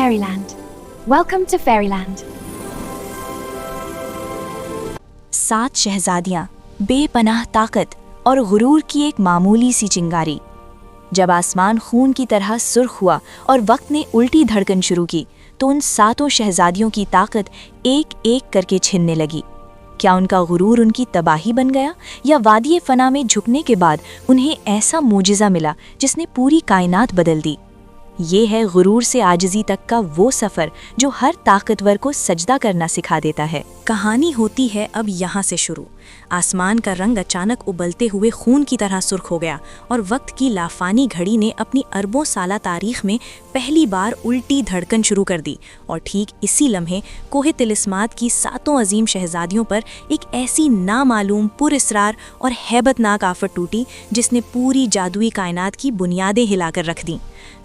Fairyland. Welcome to Fairyland. 7 शहजादियाँ, बेपनाह ताकत और गुरूर की एक मामूली सी चिंगारी। जब आसमान खून की तरह सुर्ख हुआ और वक्त ने उल्टी धड़कन शुरू की तो उन 7 शहजादियों की ताकत एक एक करके छिनने लगी। क्या उनका गुरूर उनकी तबाही बन गया या वादिये फना में झुकने के बाद उन्हें ऐसा मोजिज़ा मिला जिसने पूरी कायनात बदल दी? ये है गुरूर से आजिज़ी तक का वो सफ़र जो हर ताकतवर को सजदा करना सिखा देता है। कहानी होती है अब यहाँ से शुरू। आसमान का रंग अचानक उबलते हुए खून की तरह सुर्ख हो गया और वक्त की लाफानी घड़ी ने अपनी अरबों साला तारीख में पहली बार उल्टी धड़कन शुरू कर दी। और ठीक इसी लम्हे कोहे तिलिस्मात की 7 अजीम शहजादियों पर एक ऐसी नामालूम, पुरअसरार और हैबतनाक आफत टूटी जिसने पूरी जादुई कायनात की बुनियादें हिलाकर रख दी।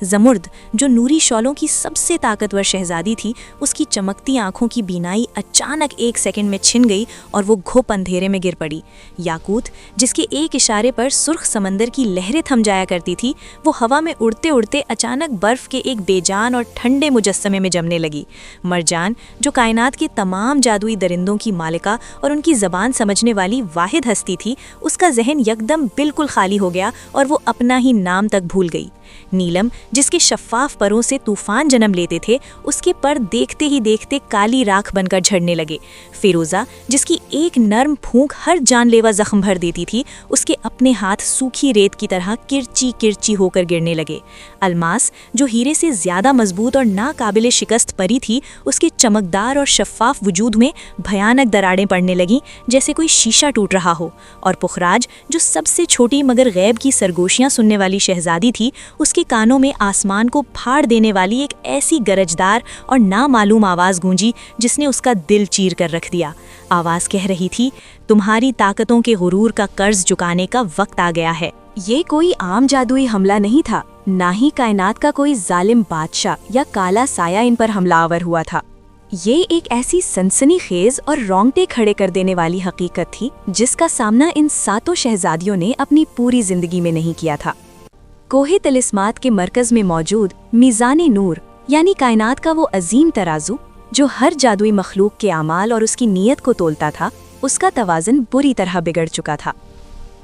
ज़मुर्द, जो नूरी शौलों की सबसे ताकतवर शहजादी थी, उसकी चमकती आंखों की बीनाई अचानक 1 सेकंड में छिन गई और वो घुप अंधेरे में गिर पड़ी। याकूत, जिसके एक इशारे पर सुर्ख समंदर की लहरें थम जाया करती थी, वो हवा में उड़ते उड़ते अचानक बर्फ के एक बेजान और ठंडे मुजस्समे में जमने लगी। मरजान, जो कायनात के तमाम जादुई दरिंदों की मालिका और उनकी ज़बान समझने वाली वाहिद हस्ती थी, उसका जहन यकदम बिल्कुल खाली हो गया और वो अपना ही नाम तक भूल गई। नीलम, जिसके शफ़ाफ परों से तूफान जन्म लेते थे, उसके पर देखते ही देखते काली राख बनकर झड़ने लगे। फिरोज़ा, जिसकी एक नर्म फूंक हर जानलेवा जख्म भर देती थी, उसके अपने हाथ सूखी रेत की तरह किरची किरची होकर गिरने लगे। अलमास, जो हीरे से ज़्यादा मजबूत और नाकाबिले शिकस्त परी थी, उसके चमकदार और शफ़ाफ वजूद में भयानक दरारें पड़ने लगीं जैसे कोई शीशा टूट रहा हो। और पुखराज, जो सबसे छोटी मगर गैब की सरगोशियाँ सुनने वाली शहजादी थी, उसके कानों में आसमान को फाड़ देने वाली एक ऐसी गरजदार और नामालूम आवाज़ गूंजी जिसने उसका दिल चीर कर रख दिया। आवाज़ कह रही थी, तुम्हारी ताकतों के गुरूर का कर्ज चुकाने का वक्त आ गया है। ये कोई आम जादुई हमला नहीं था, ना ही कायनात का कोई जालिम बादशाह या काला साया इन पर हमलावर हुआ था। ये एक ऐसी सनसनीखेज और रोंगटे खड़े कर देने वाली हकीकत थी जिसका सामना इन 7 शहजादियों ने अपनी पूरी जिंदगी में नहीं किया था। कोहे तिलिस्मात के मरकज में मौजूद मीज़ाने नूर यानी कायनात का वो अजीम तराजू जो हर जादुई मखलूक के आमाल और उसकी नीयत को तोलता था, उसका तवाज़ुन बुरी तरह बिगड़ चुका था।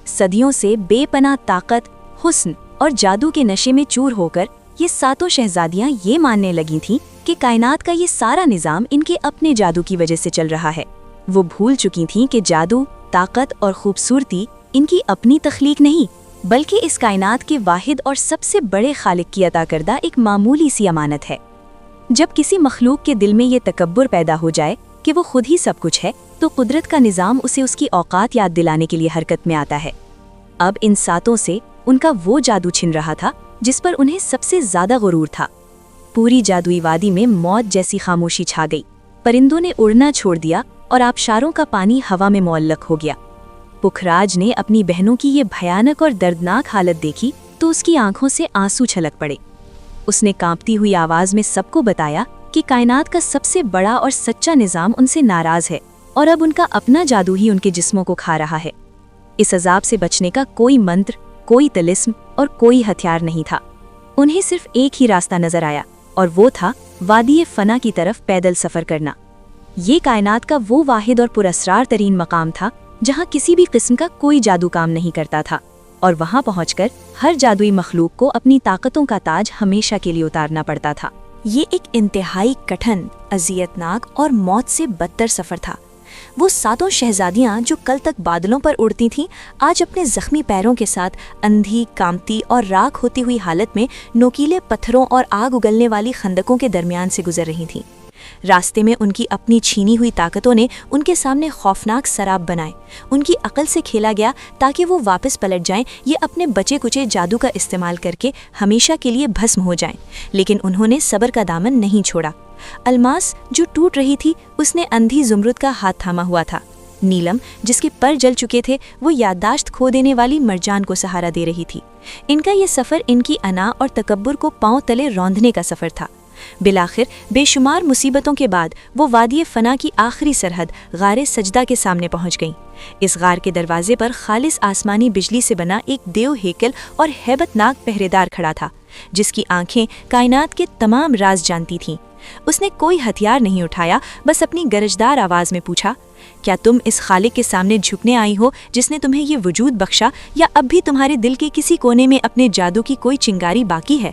सदियों से बेपनाह ताकत, हुस्न और जादू के नशे में चूर होकर ये 7 शहजादियाँ ये मानने लगी थीं कि कायनात का ये सारा निज़ाम इनके अपने जादू की वजह से चल रहा है। वो भूल चुकी थीं कि जादू, ताकत और खूबसूरती इनकी अपनी तख्लीक नहीं, बल्कि इस कायनात के वाहिद और सबसे बड़े खालिक की अता करदा एक मामूली सी अमानत है। जब किसी मखलूक के दिल में ये तकब्बुर पैदा हो जाए कि वो खुद ही सब कुछ है, तो कुदरत का निज़ाम उसे उसकी औकात याद दिलाने के लिए हरकत में आता है। अब इन 7 से उनका वो जादू छिन रहा था जिस पर उन्हें सबसे ज़्यादा गुरूर था। पूरी जादुई वादी में मौत जैसी खामोशी छा गई। परिंदों ने उड़ना छोड़ दिया और आबशारों का पानी हवा में मुअल्लक हो गया। पुखराज ने अपनी बहनों की ये भयानक और दर्दनाक हालत देखी तो उसकी आंखों से आंसू छलक पड़े। उसने कांपती हुई आवाज़ में सबको बताया कि कायनात का सबसे बड़ा और सच्चा निज़ाम उनसे नाराज़ है और अब उनका अपना जादू ही उनके जिस्मों को खा रहा है। इस अजाब से बचने का कोई मंत्र, कोई तिलिस्म और कोई हथियार नहीं था। उन्हें सिर्फ एक ही रास्ता नजर आया और वो था वादिये फना की तरफ पैदल सफ़र करना। ये कायनात का वो वाहिद और पुरअसरार तरीन मकाम था जहाँ किसी भी किस्म का कोई जादू काम नहीं करता था, और वहाँ पहुँचकर हर जादुई मखलूक को अपनी ताकतों का ताज हमेशा के लिए उतारना पड़ता था। ये एक इंतहाई कठिन, अजियतनाक और मौत से बदतर सफ़र था। वो 7 शहजादियाँ जो कल तक बादलों पर उड़ती थीं, आज अपने जख्मी पैरों के साथ अंधी, कामती और राख होती हुई हालत में नोकीले पत्थरों और आग उगलने वाली खंदकों के दरमियान से गुजर रही थीं। रास्ते में उनकी अपनी छीनी हुई ताकतों ने उनके सामने खौफनाक सराब बनाए। उनकी अकल से खेला गया ताकि वो वापस पलट जाएं, ये अपने बचे कुचे जादू का इस्तेमाल करके हमेशा के लिए भस्म हो जाएं। लेकिन उन्होंने सब्र का दामन नहीं छोड़ा। अलमास, जो टूट रही थी, उसने अंधी ज़ुमरुद का हाथ थामा हुआ था। नीलम, जिसके पर जल चुके थे, वो याददाश्त खो देने वाली मरजान को सहारा दे रही थी। इनका ये सफ़र इनकी अना और तकब्बुर को पांव तले रौंदने का सफ़र था। बिलाखिर बेशुमार मुसीबतों के बाद वो वादी फना की आखिरी सरहद गार सजदा के सामने पहुंच गईं। इस गार के दरवाजे पर खालिस आसमानी बिजली से बना एक देव हेकल और हैबतनाक पहरेदार खड़ा था, जिसकी आंखें कायनात के तमाम राज जानती थीं। उसने कोई हथियार नहीं उठाया, बस अपनी गरजदार आवाज में पूछा, क्या तुम इस खालिक के सामने झुकने आई हो जिसने तुम्हें ये वजूद बख्शा, या अब भी तुम्हारे दिल के किसी कोने में अपने जादू की कोई चिंगारी बाकी है?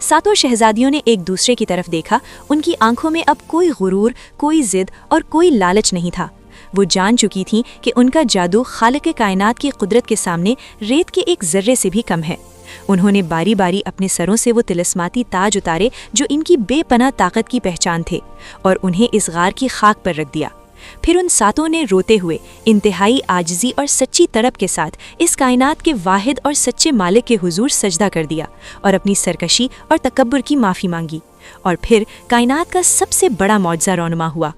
सातों शहजादियों ने एक दूसरे की तरफ देखा। उनकी आंखों में अब कोई गुरूर, कोई जिद और कोई लालच नहीं था। वो जान चुकी थीं कि उनका जादू खालिक कायनात की कुदरत के सामने रेत के एक जर्रे से भी कम है। उन्होंने बारी बारी अपने सरों से वो तिलस्माती ताज उतारे जो इनकी बेपनाह ताकत की पहचान थे, और उन्हें इस गार की खाक पर रख दिया। फिर उन सातों ने रोते हुए, इंतहाई आजिज़ी और सच्ची तड़प के साथ इस कायनात के वाहिद और सच्चे मालिक के हुजूर सजदा कर दिया और अपनी सरकशी और तकब्बुर की माफ़ी मांगी। और फिर कायनात का सबसे बड़ा मौजज़ा रौनमा हुआ।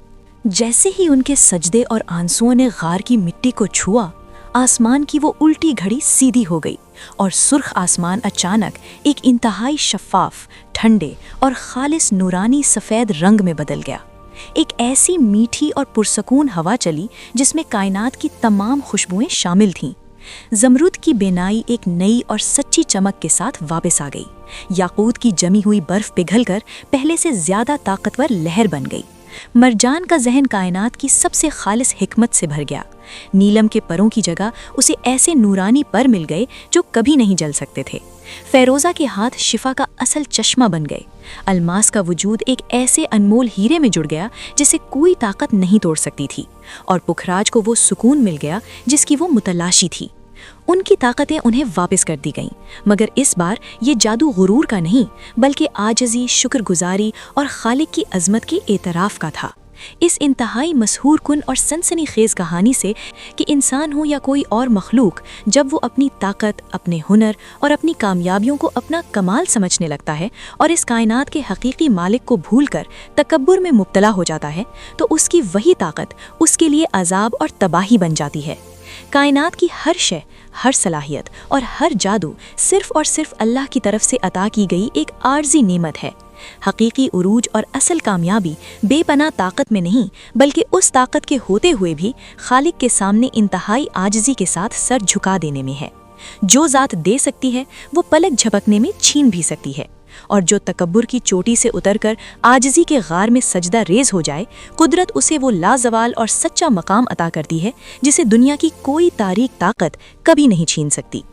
जैसे ही उनके सजदे और आंसुओं ने गार की मिट्टी को छुआ, आसमान की वो उल्टी घड़ी सीधी हो गई और सुर्ख आसमान अचानक एक इंतहाई शफ़ाफ, ठंडे और खालिस नूरानी सफ़ेद रंग में बदल गया। एक ऐसी मीठी और पुरसकून हवा चली जिसमें कायनात की तमाम खुशबुएं शामिल थीं। ज़मरुद की बेनाई एक नई और सच्ची चमक के साथ वापस आ गई। याकूत की जमी हुई बर्फ पिघलकर पहले से ज़्यादा ताकतवर लहर बन गई। मरजान का जहन कायनात की सबसे खालिस हिकमत से भर गया। नीलम के परों की जगह उसे ऐसे नूरानी पर मिल गए जो कभी नहीं जल सकते थे। फेरोज़ा के हाथ शिफा का असल चश्मा बन गए। अलमास का वजूद एक ऐसे अनमोल हीरे में जुड़ गया जिसे कोई ताकत नहीं तोड़ सकती थी, और पुखराज को वो सुकून मिल गया जिसकी वो मुतलाशी थी। उनकी ताकतें उन्हें वापस कर दी गईं, मगर इस बार ये जादू गुरूर का नहीं बल्कि आजिज़ी, शुक्रगुजारी और खालिक की अज़मत के एतराफ़ का था। इस इंतहाई मसहूर कुन और सनसनीखेज़ कहानी से कि इंसान हो या कोई और मखलूक, जब वो अपनी ताकत, अपने हुनर और अपनी कामयाबियों को अपना कमाल समझने लगता है और इस कायनात के हकीकी मालिक को भूलकर तकब्बुर में मुब्तला हो जाता है, तो उसकी वही ताकत उसके लिए अजाब और तबाही बन जाती है। कायनात की हर शय, हर सलाहियत और हर जादू सिर्फ और सिर्फ अल्लाह की तरफ से अता की गई एक आर्जी नेमत है। हकीकी उरूज और असल कामयाबी बेपनाह ताकत में नहीं बल्कि उस ताकत के होते हुए भी खालिक के सामने इंतहाई आजिज़ी के साथ सर झुका देने में है। जो ज़ात दे सकती है वो पलक झपकने में छीन भी सकती है, और जो तकब्बुर की चोटी से उतरकर आजिज़ी के गार में सजदा रेज हो जाए, कुदरत उसे वो लाजवाल और सच्चा मकाम अता करती है जिसे दुनिया की कोई तारीक ताकत कभी नहीं छीन सकती।